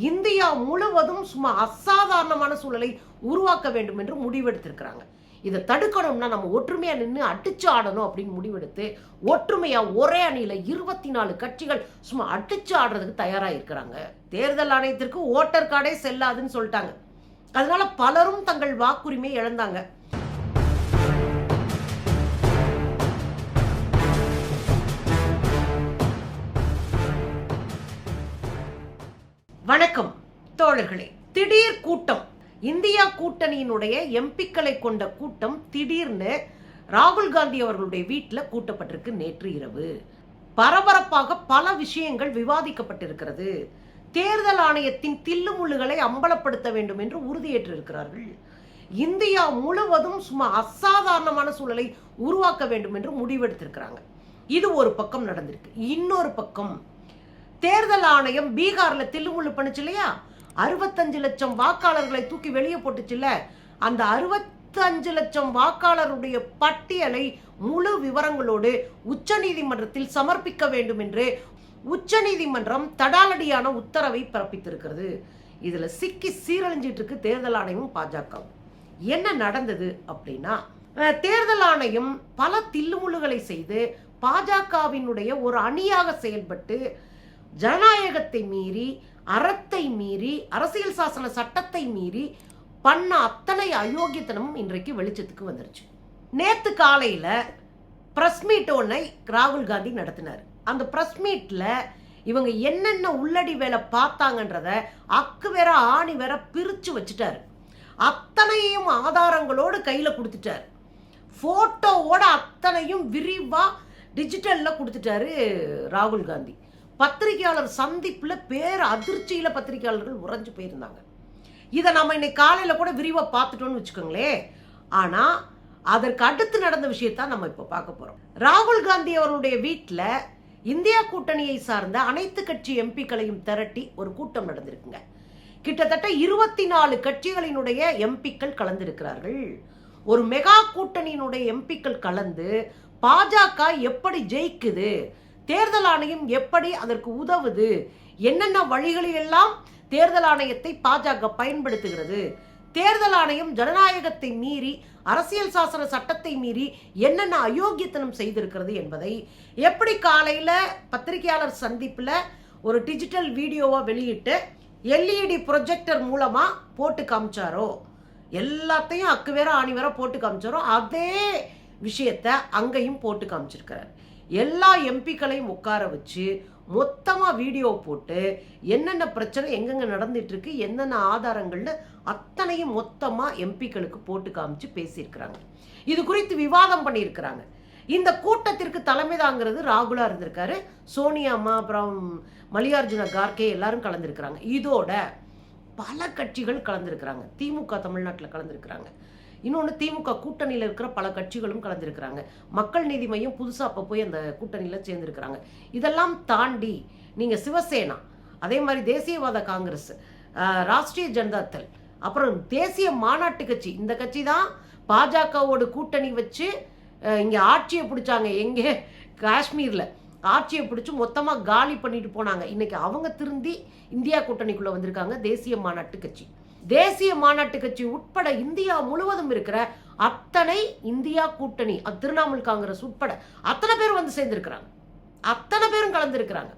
India முழுவதும் சும்மா அசாதாரணமான சூழலை உருவாக்க வேண்டும் என்று முடிவெடுத்திருக்கிறாங்க. இதை தடுக்கணும்னா நம்ம ஒற்றுமையா நின்று அடிச்சு ஆடணும் அப்படின்னு முடிவெடுத்து ஒற்றுமையா ஒரே அணியில 24 கட்சிகள் சும்மா அடிச்சு ஆடுறதுக்கு தயாரா இருக்கிறாங்க. தேர்தல் ஆணையத்திற்கு ஓட்டர் கார்டே செல்லாதுன்னு சொல்லிட்டாங்க. அதனால பலரும் தங்கள் வாக்குரிமை இழந்தாங்க. வணக்கம் தோழர்களே. திடீர் கூட்டம், இந்தியா கூட்டணியினுடைய எம்பிக்களை கொண்ட கூட்டம் திடீர்னு ராகுல் காந்தி அவர்களுடைய வீட்டில் கூட்டப்பட்டிருக்கு. நேற்று இரவு பரபரப்பாக பல விஷயங்கள் விவாதிக்கப்பட்டிருக்கிறது. தேர்தல் ஆணையத்தின் தில்லுமுள்ளுகளை அம்பலப்படுத்த வேண்டும் என்று உறுதியேற்றிருக்கிறார்கள். இந்தியா முழுவதும் சும்மா அசாதாரணமான சூழலை உருவாக்க வேண்டும் என்று முடிவெடுத்திருக்கிறாங்க. இது ஒரு பக்கம் நடந்திருக்கு. இன்னொரு பக்கம் தேர்தல் ஆணையம் பீகார்ல தில்லுமுள்ளு பண்ணுச்சு இல்லையா, 65 லட்சம் வாக்காளர்களை தூக்கி வெளியே போட்டுச்சுல்ல, அந்த 65 லட்சம் வாக்காளருடைய பட்டியலை முழு விவரங்களோடு உச்ச நீதிமன்றத்தில் சமர்ப்பிக்க வேண்டும் என்று உச்ச நீதிமன்றம் தடாலடியான உத்தரவை பிறப்பித்திருக்கிறது. இதுல சிக்கி சீரழிஞ்சிட்டு இருக்கு தேர்தல் ஆணையமும் பாஜக. என்ன நடந்தது அப்படின்னா, தேர்தல் ஆணையம் பல தில்லுமுள்ளுகளை செய்து பாஜகவினுடைய ஒரு அணியாக செயல்பட்டு ஜனநாயகத்தை மீறி, அறத்தை மீறி, அரசியல் சாசன சட்டத்தை மீறி பண்ண அத்தனை அயோக்கியத்தனமும் இன்றைக்கு வெளிச்சத்துக்கு வந்துருச்சு. நேத்து காலையில பிரஸ் மீட் ஒன்றை ராகுல் காந்தி நடத்தினார். அந்த பிரஸ் மீட்ல இவங்க என்னென்ன உள்ளடி வேலை பார்த்தாங்கன்றத அக்கு வேற ஆணி வேற பிரிச்சு வச்சுட்டாரு. அத்தனையும் ஆதாரங்களோடு கையில கொடுத்துட்டாரு. போட்டோவோட அத்தனையும் விரிவா டிஜிட்டல்ல கொடுத்துட்டாரு ராகுல் காந்தி. பத்திரிகையாளர் சந்திப்புல பேர் அதிர்ச்சியில பத்திரிகையாளர்கள் உறைஞ்சு போயிருந்தாங்க. இதை நம்ம இன்னைக்கு காலையில கூட விரிவா பார்த்துட்டோம்னு வச்சுக்கோங்களேன். ஆனா அதற்கு அடுத்து நடந்த விஷயத்தான் நம்ம இப்ப பார்க்க போறோம். ராகுல் காந்தி அவருடைய வீட்டுல இந்தியா கூட்டணியை சார்ந்த அனைத்து கட்சி எம்பிக்களையும் திரட்டி ஒரு கூட்டம் நடந்திருக்குங்க. கிட்டத்தட்ட 24 கட்சிகளினுடைய எம்பிக்கள் கலந்திருக்கிறார்கள். ஒரு மெகா கூட்டணியினுடைய எம்பிக்கள் கலந்து பாஜக எப்படி ஜெயிக்குது, தேர்தல் ஆணையம் எப்படி அதற்கு உதவுது, என்னென்ன வழிகளில் எல்லாம் தேர்தல் ஆணையத்தை பாஜக பயன்படுத்துகிறது, தேர்தல் ஆணையம் ஜனநாயகத்தை மீறி, அரசியல் சாசன சட்டத்தை மீறி என்னென்ன அயோக்கியத்தனம் செய்திருக்கிறது என்பதை எப்படி காலையில பத்திரிகையாளர் சந்திப்புல ஒரு டிஜிட்டல் வீடியோவா வெளியிட்டு எல்இடி ப்ரொஜெக்டர் மூலமா போட்டு காமிச்சாரோ, எல்லாத்தையும் அக்கு வேற ஆணி வேற போட்டு காமிச்சாரோ, அதே விஷயத்த அங்கேயும் போட்டு காமிச்சிருக்கிறார். எல்லா எம்பிக்களையும் உட்கார வச்சு மொத்தமா வீடியோ போட்டு என்னென்ன பிரச்சனை எங்கெங்க நடந்துட்டு இருக்கு, என்னென்ன ஆதாரங்கள்னு அத்தனையும் மொத்தமா எம்பிக்களுக்கு போட்டு காமிச்சு பேசியிருக்கிறாங்க. இது குறித்து விவாதம் பண்ணியிருக்கிறாங்க. இந்த கூட்டத்திற்கு தலைமை தாங்கிறது ராகுலா இருந்திருக்காரு. சோனியா அம்மா, அப்புறம் மல்லிகார்ஜுன கார்கே எல்லாரும் கலந்துருக்கிறாங்க. இதோட பல கட்சிகள் கலந்துருக்கிறாங்க. திமுக தமிழ்நாட்டில் கலந்துருக்கிறாங்க. இன்னொன்று, திமுக கூட்டணியில் இருக்கிற பல கட்சிகளும் கலந்துருக்கிறாங்க. மக்கள் நீதி மையம் புதுசாக அப்போ போய் அந்த கூட்டணியில் சேர்ந்துருக்கிறாங்க. இதெல்லாம் தாண்டி நீங்கள் சிவசேனா, அதே மாதிரி தேசியவாத காங்கிரஸ், ராஷ்டிரிய ஜனதா தள், அப்புறம் தேசிய மாநாட்டு கட்சி, இந்த கட்சி தான் பாஜகவோடு கூட்டணி வச்சு இங்கே ஆட்சியை பிடிச்சாங்க. எங்கே காஷ்மீரில் ஆட்சியை பிடிச்சி மொத்தமாக காலி பண்ணிட்டு போனாங்க. இன்னைக்கு அவங்க திருந்தி இந்தியா கூட்டணிக்குள்ளே வந்திருக்காங்க. தேசிய மாநாட்டு கட்சி, தேசிய மாநாட்டு கட்சி உட்பட இந்தியா முழுவதும் இருக்கிற அத்தனை இந்தியா கூட்டணி, திரிணாமுல் காங்கிரஸ் உட்பட அத்தனை பேரும் வந்து சேர்ந்திருக்கிறாங்க. அத்தனை பேரும் கலந்துருக்கிறாங்க.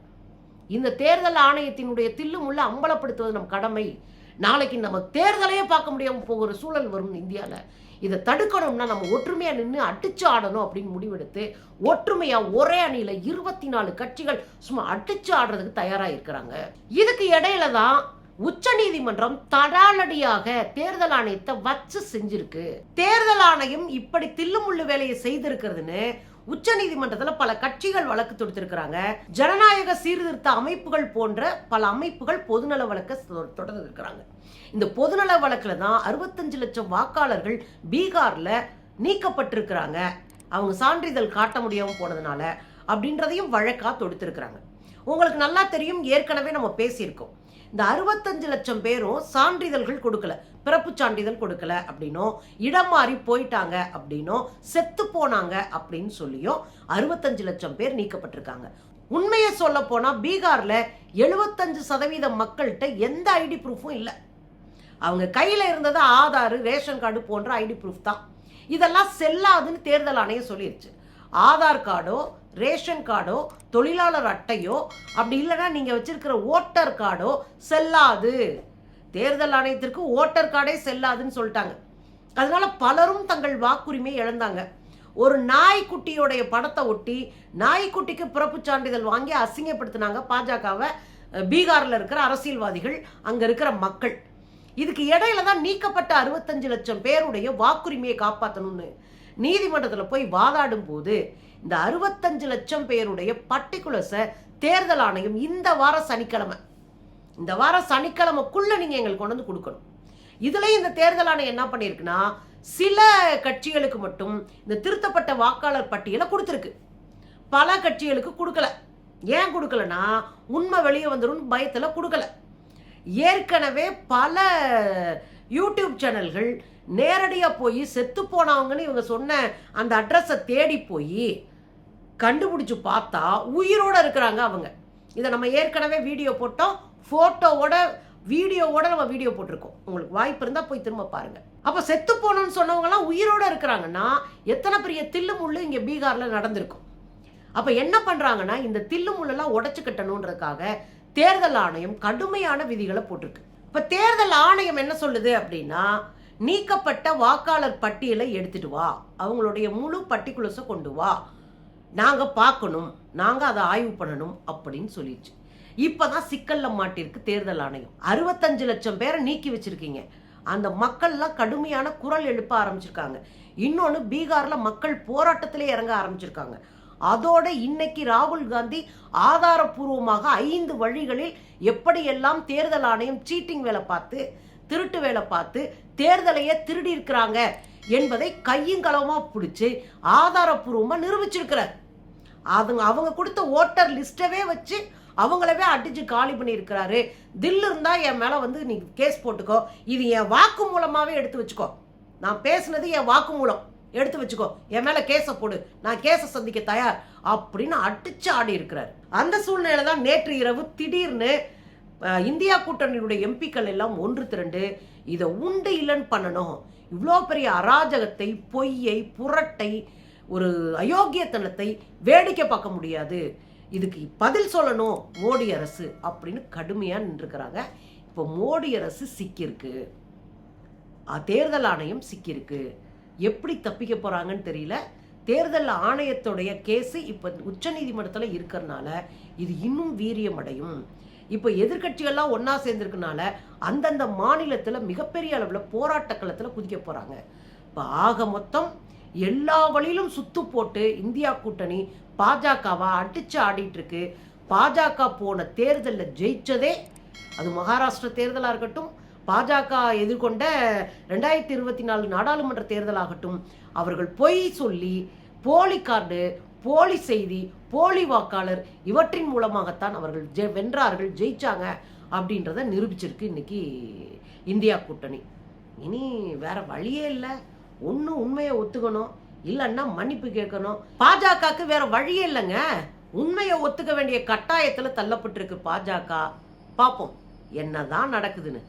இந்த தேர்தல் ஆணையத்தினுடைய தில்லுமுள்ள அம்பலப்படுத்துவது நம் கடமை. நாளைக்கு நம்ம தேர்தலையே பார்க்க முடியாம போகிற சூழல் வரும் இந்தியாவில். இதை தடுக்கணும்னா நம்ம ஒற்றுமையா நின்று அடிச்சு ஆடணும் அப்படின்னு முடிவெடுத்து ஒற்றுமையா ஒரே அணியில 24 கட்சிகள் சும்மா அடிச்சு ஆடுறதுக்கு தயாரா இருக்கிறாங்க. இதுக்கு இடையில தான் உச்ச நீதிமன்றம் தடாலடியாக தேர்தல் ஆணையத்தை வச்சு செஞ்சிருக்கு. தேர்தல் ஆணையம் இப்படி தில்லுமுள்ளு வேலையை செய்திருக்கிறதுன்னு உச்ச நீதிமன்றத்துல பல கட்சிகள் வழக்கு தொடுத்திருக்கிறாங்க. ஜனநாயக சீர்திருத்த அமைப்புகள் போன்ற பல அமைப்புகள் பொதுநல வழக்க தொடர்ந்து இருக்கிறாங்க. இந்த பொதுநல வழக்குல தான் 65 லட்சம் வாக்காளர்கள் பீகார்ல நீக்கப்பட்டிருக்கிறாங்க. அவங்க சான்றிதழ் காட்ட முடியாம போனதுனால அப்படின்றதையும் வழக்கா தொடுத்திருக்கிறாங்க. உங்களுக்கு நல்லா தெரியும், ஏற்கனவே நம்ம பேசியிருக்கோம். இந்த 65 லட்சம் பேரும் சான்றிதழ்கள் கொடுக்கல, பிறப்பு சான்றிதழ் கொடுக்கல அப்படின்னோ, இடம் மாறி போயிட்டாங்க அப்படின்னோ, செத்து போனாங்க அப்படின்னு சொல்லியும் 65 லட்சம் பேர் நீக்கப்பட்டிருக்காங்க. உண்மையை சொல்ல போனா பீகார்ல 75% மக்கள்கிட்ட எந்த ஐடி ப்ரூஃபும் இல்லை. அவங்க கையில இருந்தது ஆதார், ரேஷன் கார்டு போன்ற ஐடி ப்ரூஃப் தான். இதெல்லாம் செல்லாதுன்னு தேர்தல் ஆணையம் சொல்லிருச்சு. ஆதார் கார்டோ, ரேஷன் கார்டோ, தொழிலாளர் அட்டையோ, அப்படி இல்லைன்னா நீங்க வச்சிருக்கிற ஓட்டர் கார்டோ செல்லாது. தேர்தல் ஆணையத்திற்கு ஓட்டர் கார்டே செல்லாதுன்னு சொல்லிட்டாங்க. அதனால பலரும் தங்கள் வாக்குரிமை இழந்தாங்க. ஒரு நாய்க்குட்டியோடைய படத்தை ஒட்டி நாய்க்குட்டிக்கு பிறப்பு சான்றிதழ் வாங்கி அசிங்கப்படுத்தினாங்க பாஜகவை பீகார்ல இருக்கிற அரசியல்வாதிகள், அங்க இருக்கிற மக்கள். இதுக்கு இடையில தான் நீக்கப்பட்ட 65 லட்சம் பேருடைய வாக்குரிமையை காப்பாற்றணும்னு நீதிமன்றத்தில் போய் வாதாடும் போது இந்த 65 லட்சம் பேருடைய பர்டிகுலர்ஸை தேர்தல் ஆணையம் இந்த வார சனிக்கிழமைக்குள்ள நீங்க எங்களுக்கு கொண்டு வந்து கொடுக்கணும். இதுல இந்த தேர்தல் ஆணையம் என்ன பண்ணிருக்குன்னா, சில கட்சிகளுக்கு மட்டும் இந்த திருத்தப்பட்ட வாக்காளர் பட்டியலை கொடுத்துருக்கு, பல கட்சிகளுக்கு கொடுக்கல. ஏன் கொடுக்கலன்னா, உண்மை வெளியே வந்துடும் பயத்துல கொடுக்கல. ஏற்கனவே பல யூடியூப் சேனல்கள் நேரடியா போய் செத்து போனவங்கன்னு இவங்க சொன்ன அந்த அட்ரஸை தேடி போய் கண்டுபிடிச்சு பார்த்தா உயிரோட இருக்கிறாங்க அவங்க. இதை நம்ம ஏற்கனவே வீடியோ போட்டோம், போட்டோவோட வீடியோவோட நம்ம வீடியோ போட்டிருக்கோம். உங்களுக்கு வாய்ப்பு இருந்தா போய் திரும்ப பாருங்க. அப்ப செத்து போனோம்னு சொன்னவங்க எல்லாம் உயிரோட இருக்கிறாங்கன்னா எத்தனை பெரிய தில்லு முள்ளு இங்க பீகார்ல நடந்திருக்கும். அப்ப என்ன பண்றாங்கன்னா, இந்த தில்லு முள்ளெல்லாம் உடைச்சு கட்டணும்ன்றதுக்காக தேர்தல் ஆணையம் கடுமையான விதிகளை போட்டிருக்கு. இப்ப தேர்தல் ஆணையம் என்ன சொல்லுது அப்படின்னா, நீக்கப்பட்ட வாக்காளர் பட்டியலை எடுத்துட்டு வா, அவங்களுடைய முழு பர்டிகுலர்ஸை கொண்டு வா, நாங்க பார்க்கணும், நாங்க அதை ஆய்வு பண்ணணும் அப்படின்னு சொல்லிடுச்சு. இப்பதான் சிக்கல்ல மாட்டிருக்கு தேர்தல் ஆணையம். 65 லட்சம் பேரை நீக்கி வச்சிருக்கீங்க. அந்த மக்கள்லாம் கடுமையான குரல் எழுப்ப ஆரம்பிச்சிருக்காங்க. இன்னொன்னு, பீகார்ல மக்கள் போராட்டத்திலே இறங்க ஆரம்பிச்சிருக்காங்க. அதோட இன்னைக்கு ராகுல் காந்தி ஆதாரப்பூர்வமாக 5 வழிகளில் எப்படியெல்லாம் தேர்தல் ஆணையம் சீட்டிங் வேலை பார்த்து, திருட்டு வேலை பார்த்து தேர்தலையே திருடி இருக்கிறாங்க என்பதை கையும் களவுமா பிடிச்சு ஆதாரப்பூர்வமா நிரூபிச்சிருக்கிறார். அவங்க கொடுத்த ஓட்டர் லிஸ்டவே வச்சு அவங்களவே அடிச்சு காலி பண்ணி இருக்கிறாரு. தில்லு இருந்தா என் மேல வந்து நீ கேஸ் போட்டுக்கோ, இது என் வாக்கு மூலமாவே எடுத்து வச்சுக்கோ, நான் பேசுனது என் வாக்கு மூலம் எடுத்து வச்சுக்கோ, என் மேல கேஸ போடு, நான் கேஸ சந்திக்க தயார் அப்படின்னு அடிச்சு ஆடி இருக்கிறார். அந்த சூழ்நிலை தான் நேற்று இரவு திடீர்னு இந்தியா கூட்டணியுடைய எம்பிக்கள் எல்லாம் ஒன்று திரண்டு இதை உண்டு இல்லைன்னு பண்ணணும், இவ்வளோ பெரிய அராஜகத்தை, பொய்யை, புரட்டை, ஒரு அயோக்கியத்தனத்தை வேடிக்கை பார்க்க முடியாது, இதுக்கு பதில் சொல்லணும் மோடி அரசு அப்படின்னு கடுமையா நின்றுக்கிறாங்க. இப்போ மோடி அரசு சிக்கிருக்கு, தேர்தல் ஆணையம் சிக்கிருக்கு. எப்படி தப்பிக்க போறாங்கன்னு தெரியல. தேர்தல் ஆணையத்துடைய கேஸ் இப்ப உச்ச நீதிமன்றத்தில் இருக்கிறதுனால இது இன்னும் வீரியம் அடையும். இப்போ எதிர்கட்சிகள்லாம் ஒன்னா சேர்ந்திருக்கனால அந்தந்த மாநிலத்தில் மிகப்பெரிய அளவில் போராட்ட களத்தில் குதிக்க போறாங்க. இப்போ ஆக மொத்தம் எல்லா வழியிலும் சுத்து போட்டு இந்தியா கூட்டணி பாஜகவா அடிச்சு ஆடிட்டு இருக்கு. பாஜக போன தேர்தலில் ஜெயிச்சதே, அது மகாராஷ்டிரா தேர்தலாக இருக்கட்டும், பாஜக எதிர்கொண்ட 2024 நாடாளுமன்ற தேர்தலாகட்டும், அவர்கள் பொய் சொல்லி, போலி கார்டு, போலி செய்தி, போலி வாக்காளர், இவற்றின் மூலமாகத்தான் அவர்கள் வென்றார்கள், ஜெயிச்சாங்க அப்படின்றத நிரூபிச்சிருக்கு இன்னைக்கு இந்தியா கூட்டணி. இனி வேற வழியே இல்லை. ஒன்று உண்மையை ஒத்துக்கணும், இல்லைன்னா மன்னிப்பு கேட்கணும். பாஜகவுக்கு வேற வழியே இல்லைங்க. உண்மையை ஒத்துக்க வேண்டிய கட்டாயத்தில் தள்ளப்பட்டிருக்கு பாஜக. பார்ப்போம் என்னதான் நடக்குதுன்னு.